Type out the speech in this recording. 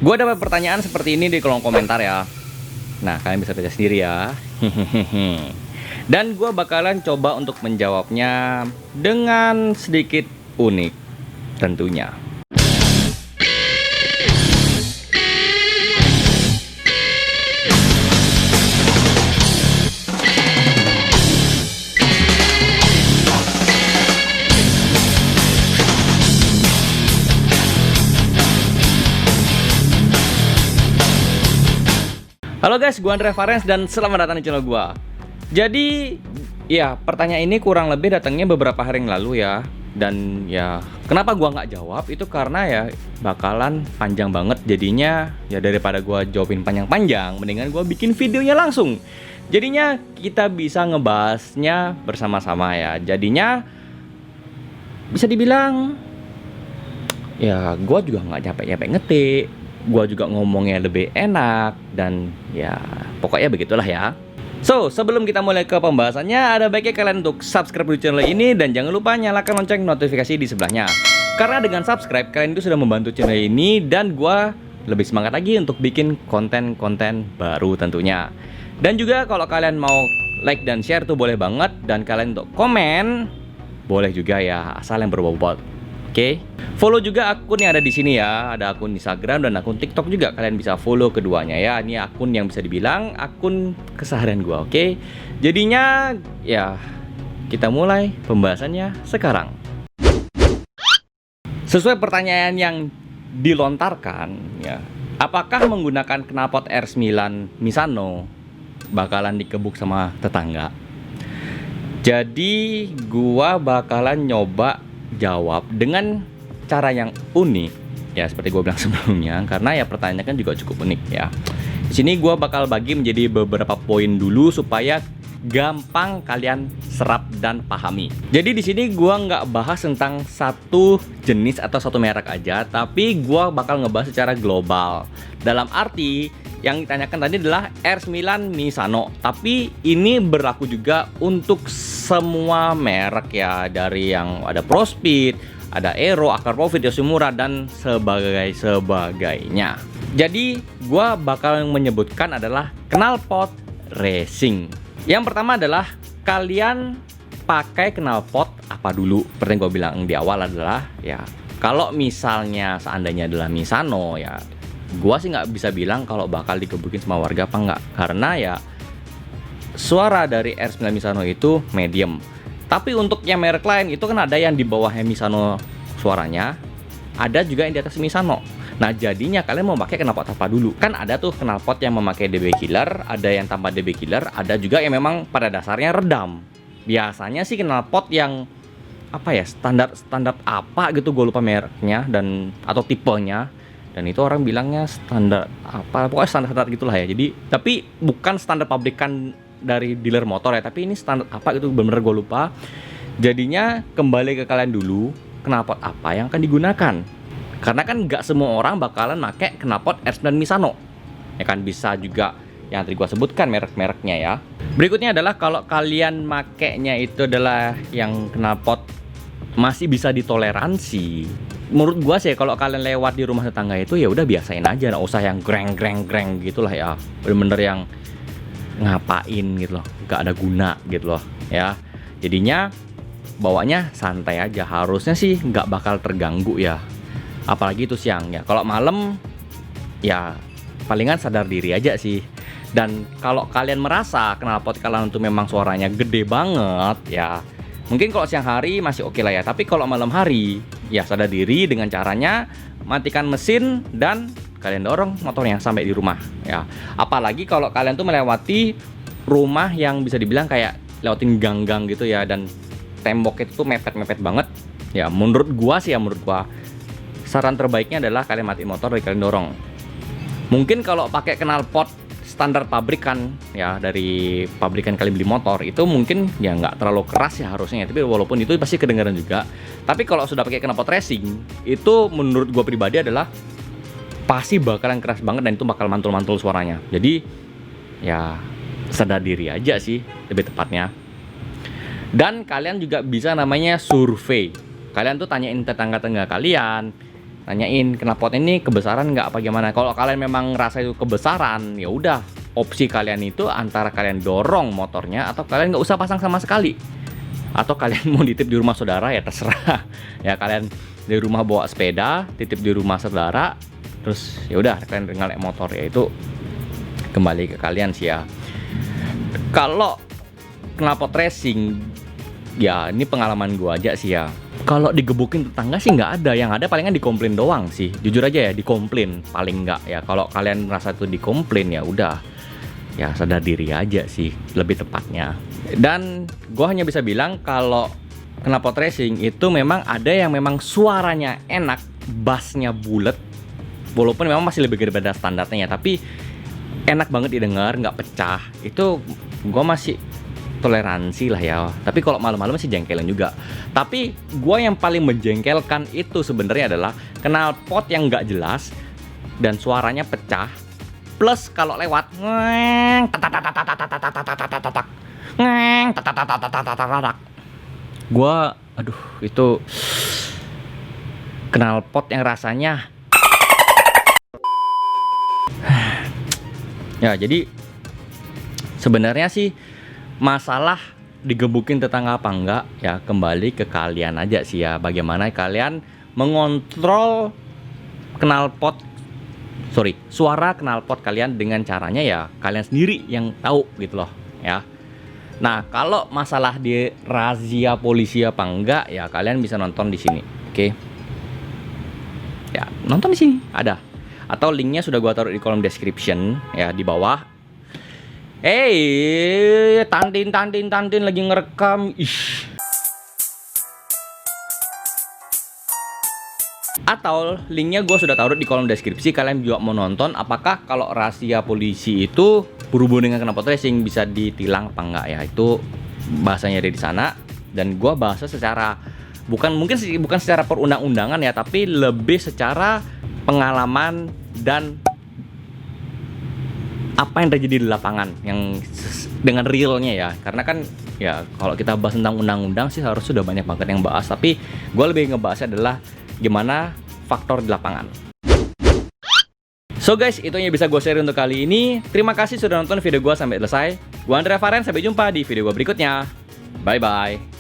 Gue dapat pertanyaan seperti ini di kolom komentar ya. Nah, kalian bisa baca sendiri ya. Dan gue bakalan coba untuk menjawabnya dengan sedikit unik tentunya. Halo guys, gue Andre Farens dan selamat datang di channel gue. Jadi, ya pertanyaan ini kurang lebih datangnya beberapa hari yang lalu ya. Dan ya, kenapa gue nggak jawab itu karena ya bakalan panjang banget jadinya. Ya daripada gue jawabin panjang-panjang, mendingan gue bikin videonya langsung. Jadinya kita bisa ngebahasnya bersama-sama ya. Jadinya bisa dibilang ya gue juga nggak capek-capek ngetik. Gua juga ngomongnya lebih enak dan ya pokoknya begitulah ya. So, sebelum kita mulai ke pembahasannya, ada baiknya kalian untuk subscribe di channel ini dan jangan lupa nyalakan lonceng notifikasi di sebelahnya. Karena dengan subscribe kalian itu sudah membantu channel ini dan gua lebih semangat lagi untuk bikin konten-konten baru tentunya. Dan juga kalau kalian mau like dan share tuh boleh banget, dan kalian untuk komen boleh juga ya, asal yang berbobot. Oke, follow juga akun yang ada di sini ya. Ada akun Instagram dan akun TikTok juga. Kalian bisa follow keduanya ya. Ini akun yang bisa dibilang akun keseharian gua. Oke, jadinya ya kita mulai pembahasannya sekarang. Sesuai pertanyaan yang dilontarkan ya, apakah menggunakan knalpot R9 Misano bakalan dikebuk sama tetangga? Jadi gua bakalan nyoba jawab dengan cara yang unik ya, seperti gue bilang sebelumnya, karena ya pertanyaannya kan juga cukup unik ya. Di sini gue bakal bagi menjadi beberapa poin dulu supaya gampang kalian serap dan pahami. Jadi di sini gue nggak bahas tentang satu jenis atau satu merek aja, tapi gue bakal ngebahas secara global. Dalam arti yang ditanyakan tadi adalah R9 Misano, tapi ini berlaku juga untuk semua merek ya, dari yang ada ProSpeed, ada Aero, Akar Profit, Yoshimura dan sebagainya. Jadi gua bakal menyebutkan adalah knalpot racing. Yang pertama adalah kalian pakai knalpot apa dulu. Seperti yang gue bilang di awal adalah ya, kalau misalnya seandainya adalah Misano ya, gua sih nggak bisa bilang kalau bakal dikebukin sama warga apa nggak, karena ya suara dari R9 Misano itu medium. Tapi untuk yang merek lain itu kan ada yang di bawahnya Misano suaranya, ada juga yang di atas Misano. Nah jadinya kalian mau pakai knalpot apa dulu? Kan ada tuh knalpot yang memakai DB killer, ada yang tanpa DB killer, ada juga yang memang pada dasarnya redam. Biasanya sih knalpot yang apa ya, standar apa gitu, gue lupa mereknya dan atau tipenya. Dan itu orang bilangnya standar apa, pokoknya standar gitulah ya. Jadi tapi bukan standar pabrikan dari dealer motor ya, tapi ini standar apa gitu, bener-bener gue lupa. Jadinya kembali ke kalian dulu, knalpot apa yang akan digunakan, karena kan nggak semua orang bakalan pakai knalpot R9 Misano ya kan. Bisa juga yang tadi gue sebutkan merek-mereknya ya. Berikutnya adalah kalau kalian makainya itu adalah yang knalpot masih bisa ditoleransi, menurut gua sih kalau kalian lewat di rumah tetangga itu ya udah biasain aja, nggak usah yang greng gitulah ya, bener-bener yang ngapain gitu loh, nggak ada guna gitu loh ya. Jadinya bawanya santai aja, harusnya sih nggak bakal terganggu ya, apalagi itu siang ya. Kalau malam ya palingan sadar diri aja sih. Dan kalau kalian merasa knalpot kalian itu memang suaranya gede banget ya, mungkin kalau siang hari masih oke lah ya, tapi kalau malam hari ya sadar diri dengan caranya matikan mesin dan kalian dorong motornya sampai di rumah ya. Apalagi kalau kalian tuh melewati rumah yang bisa dibilang kayak lewatin gang-gang gitu ya, dan tembok itu tuh mepet-mepet banget ya. Menurut gua sih ya, menurut gua saran terbaiknya adalah kalian matiin motor dan kalian dorong. Mungkin kalau pakai knalpot standar pabrikan ya, dari pabrikan kalian beli motor itu mungkin ya nggak terlalu keras ya harusnya, tapi walaupun itu pasti kedengaran juga. Tapi kalau sudah pakai knalpot racing itu menurut gue pribadi adalah pasti bakalan keras banget dan itu bakal mantul-mantul suaranya. Jadi ya sadar diri aja sih lebih tepatnya. Dan kalian juga bisa namanya survei. Kalian tuh tanyain tetangga-tetangga kalian nanyain knalpot ini kebesaran nggak apa gimana. Kalau kalian memang ngerasa itu kebesaran, ya udah, opsi kalian itu antara kalian dorong motornya atau kalian nggak usah pasang sama sekali. Atau kalian mau nitip di rumah saudara, ya terserah. Ya kalian di rumah bawa sepeda, titip di rumah saudara, terus ya udah kalian ngelek motor, ya itu kembali ke kalian sih ya. Kalau knalpot racing, ya ini pengalaman gua aja sih ya. Kalau digebukin tetangga sih nggak ada, yang ada palingan dikomplain doang sih. Jujur aja ya, dikomplain paling nggak ya. Kalau kalian merasa itu dikomplain, ya udah, ya sadar diri aja sih lebih tepatnya. Dan gua hanya bisa bilang kalau knalpot racing itu memang ada yang memang suaranya enak, bassnya bulat, walaupun memang masih lebih gede daripada standarnya ya, tapi enak banget didengar, nggak pecah. Itu gua masih toleransi lah ya. Tapi kalau malam-malam sih jengkelan juga. Tapi gue yang paling menjengkelkan itu sebenarnya adalah knalpot yang nggak jelas dan suaranya pecah. Plus kalau lewat ngeng, gue, aduh, itu knalpot yang rasanya ya. Jadi sebenarnya sih masalah digebukin tetangga apa enggak, ya kembali ke kalian aja sih ya. Bagaimana kalian mengontrol suara knalpot kalian dengan caranya ya kalian sendiri yang tahu gitu loh ya. Nah, kalau masalah di razia polisi apa enggak, ya kalian bisa nonton di sini. Oke. Ya, nonton di sini ada. Atau linknya sudah gua taruh di kolom description ya di bawah. Tantin lagi ngerekam. Ish. Atau linknya gue sudah taruh di kolom deskripsi. Kalian juga mau nonton apakah kalau rahasia polisi itu berhubungan dengan knalpot racing bisa ditilang apa enggak ya. Itu bahasanya ada di sana. Dan gue bahasa secara bukan secara perundang-undangan ya, tapi lebih secara pengalaman dan apa yang terjadi di lapangan, yang dengan realnya ya. Karena kan ya kalau kita bahas tentang undang-undang sih harus sudah banyak banget yang bahas, tapi gue lebih ngebahasnya adalah gimana faktor di lapangan. So guys, itu yang bisa gue share untuk kali ini. Terima kasih sudah nonton video gue sampai selesai. Gue Andre Faren, sampai jumpa di video gue berikutnya. Bye bye.